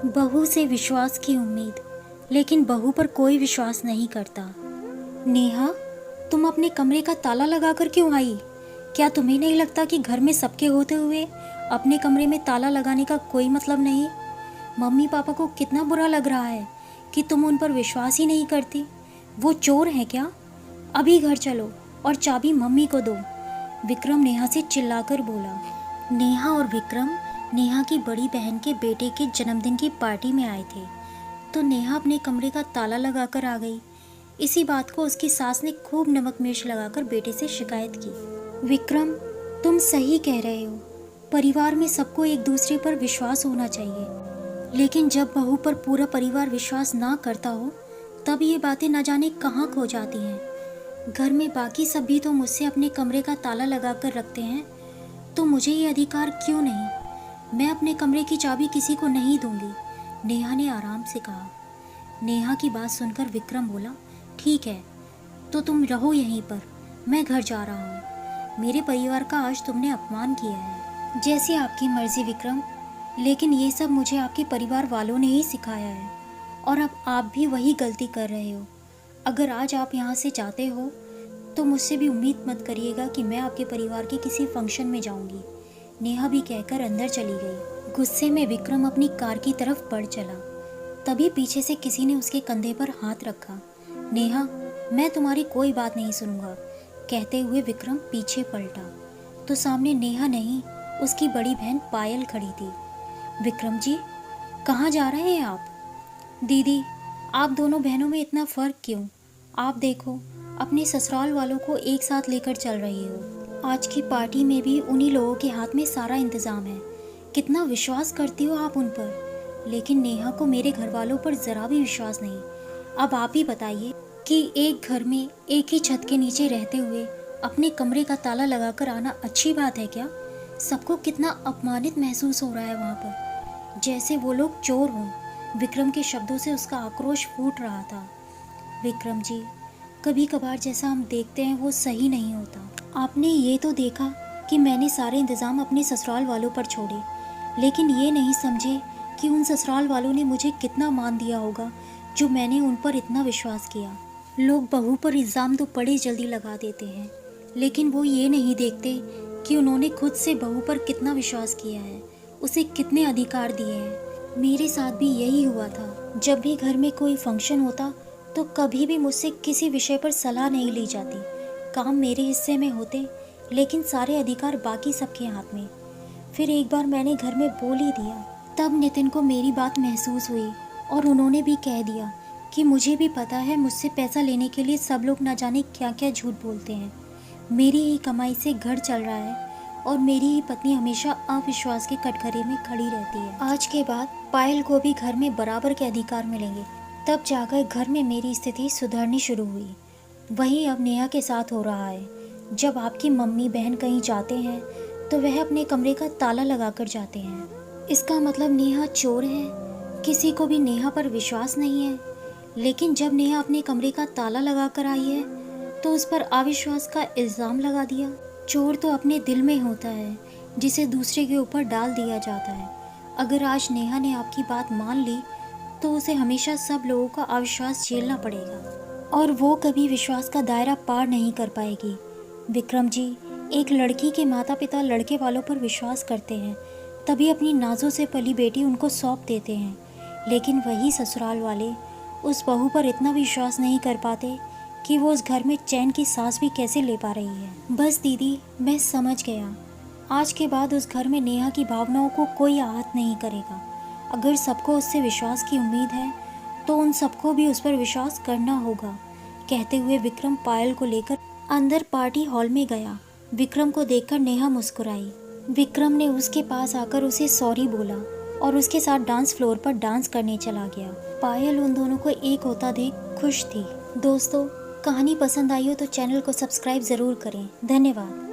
बहू से विश्वास की उम्मीद, लेकिन बहू पर कोई विश्वास नहीं करता। नेहा, तुम अपने कमरे का ताला लगाकर क्यों आई? क्या तुम्हें नहीं लगता कि घर में सबके होते हुए अपने कमरे में ताला लगाने का कोई मतलब नहीं? मम्मी पापा को कितना बुरा लग रहा है कि तुम उन पर विश्वास ही नहीं करती। वो चोर हैं क्या? अभी घर चलो और चाबी मम्मी को दो, विक्रम नेहा से चिल्लाकर बोला। नेहा और विक्रम नेहा की बड़ी बहन के बेटे के जन्मदिन की पार्टी में आए थे, तो नेहा अपने कमरे का ताला लगाकर आ गई। इसी बात को उसकी सास ने खूब नमक मिर्च लगाकर बेटे से शिकायत की। विक्रम, तुम सही कह रहे हो, परिवार में सबको एक दूसरे पर विश्वास होना चाहिए, लेकिन जब बहू पर पूरा परिवार विश्वास ना करता हो तब ये बातें न जाने कहाँ खो जाती हैं। घर में बाकी सब भी तो मुझसे अपने कमरे का ताला लगाकर रखते हैं, तो मुझे ये अधिकार क्यों नहीं? मैं अपने कमरे की चाबी किसी को नहीं दूंगी, नेहा ने आराम से कहा। नेहा की बात सुनकर विक्रम बोला, ठीक है, तो तुम रहो यहीं पर, मैं घर जा रहा हूँ। मेरे परिवार का आज तुमने अपमान किया है। जैसी आपकी मर्जी विक्रम, लेकिन ये सब मुझे आपके परिवार वालों ने ही सिखाया है, और अब आप भी वही गलती कर रहे हो। अगर आज आप यहाँ से जाते हो तो मुझसे भी उम्मीद मत करिएगा कि मैं आपके परिवार के किसी फंक्शन में जाऊंगी, नेहा भी कहकर अंदर चली गई। गुस्से में विक्रम अपनी कार की तरफ बढ़ चला, तभी पीछे से किसी ने उसके कंधे पर हाथ रखा। नेहा, मैं तुम्हारी कोई बात नहीं सुनूंगा, कहते हुए विक्रम पीछे पलटा तो सामने नेहा नहीं, उसकी बड़ी बहन पायल खड़ी थी। विक्रम जी, कहाँ जा रहे हैं आप? दीदी, आप दोनों बहनों में इतना फ़र्क क्यों? आप देखो, अपने ससुराल वालों को एक साथ लेकर चल रही हो। आज की पार्टी में भी उन्हीं लोगों के हाथ में सारा इंतज़ाम है। कितना विश्वास करती हो आप उन पर, लेकिन नेहा को मेरे घर वालों पर ज़रा भी विश्वास नहीं। अब आप ही बताइए कि एक घर में एक ही छत के नीचे रहते हुए अपने कमरे का ताला लगाकर आना अच्छी बात है क्या? सबको कितना अपमानित महसूस हो रहा है वहाँ पर, जैसे वो लोग चोर हों। विक्रम के शब्दों से उसका आक्रोश फूट रहा था। विक्रम जी, कभी कभार जैसा हम देखते हैं वो सही नहीं होता। आपने ये तो देखा कि मैंने सारे इंतज़ाम अपने ससुराल वालों पर छोड़े, लेकिन ये नहीं समझे कि उन ससुराल वालों ने मुझे कितना मान दिया होगा जो मैंने उन पर इतना विश्वास किया। लोग बहू पर इल्ज़ाम तो बड़े जल्दी लगा देते हैं, लेकिन वो ये नहीं देखते कि उन्होंने खुद से बहू पर कितना विश्वास किया है, उसे कितने अधिकार दिए हैं। मेरे साथ भी यही हुआ था। जब भी घर में कोई फंक्शन होता तो कभी भी मुझसे किसी विषय पर सलाह नहीं ली जाती। काम मेरे हिस्से में होते, लेकिन सारे अधिकार बाकी सबके हाथ में। फिर एक बार मैंने घर में बोल ही दिया, तब नितिन को मेरी बात महसूस हुई और उन्होंने भी कह दिया कि मुझे भी पता है मुझसे पैसा लेने के लिए सब लोग ना जाने क्या क्या झूठ बोलते हैं। मेरी ही कमाई से घर चल रहा है और मेरी ही पत्नी हमेशा अविश्वास के कटघरे में खड़ी रहती है। आज के बाद पायल को भी घर में बराबर के अधिकार मिलेंगे, तब जाकर घर में मेरी स्थिति सुधरनी शुरू हुई। वही अब नेहा के साथ हो रहा है। जब आपकी मम्मी बहन कहीं जाते हैं तो वह अपने कमरे का ताला लगाकर जाते हैं। इसका मतलब नेहा चोर है? किसी को भी नेहा पर विश्वास नहीं है। लेकिन जब नेहा अपने कमरे का ताला लगाकर आई है तो उस पर अविश्वास का इल्ज़ाम लगा दिया। चोर तो अपने दिल में होता है, जिसे दूसरे के ऊपर डाल दिया जाता है। अगर आज नेहा ने आपकी बात मान ली तो उसे हमेशा सब लोगों का अविश्वास झेलना पड़ेगा और वो कभी विश्वास का दायरा पार नहीं कर पाएगी। विक्रम जी, एक लड़की के माता पिता लड़के वालों पर विश्वास करते हैं, तभी अपनी नाजों से पली बेटी उनको सौंप देते हैं, लेकिन वही ससुराल वाले उस बहू पर इतना विश्वास नहीं कर पाते कि वो उस घर में चैन की सांस भी कैसे ले पा रही है। बस दीदी, मैं समझ गया। आज के बाद उस घर में नेहा की भावनाओं को कोई आहत नहीं करेगा। अगर सबको उससे विश्वास की उम्मीद है तो उन सबको भी उस पर विश्वास करना होगा, कहते हुए विक्रम पायल को लेकर अंदर पार्टी हॉल में गया। विक्रम को देखकर नेहा मुस्कुराई। विक्रम ने उसके पास आकर उसे सॉरी बोला और उसके साथ डांस फ्लोर पर डांस करने चला गया। पायल उन दोनों को एक होता देख खुश थी। दोस्तों, कहानी पसंद आई हो तो चैनल को सब्सक्राइब ज़रूर करें। धन्यवाद।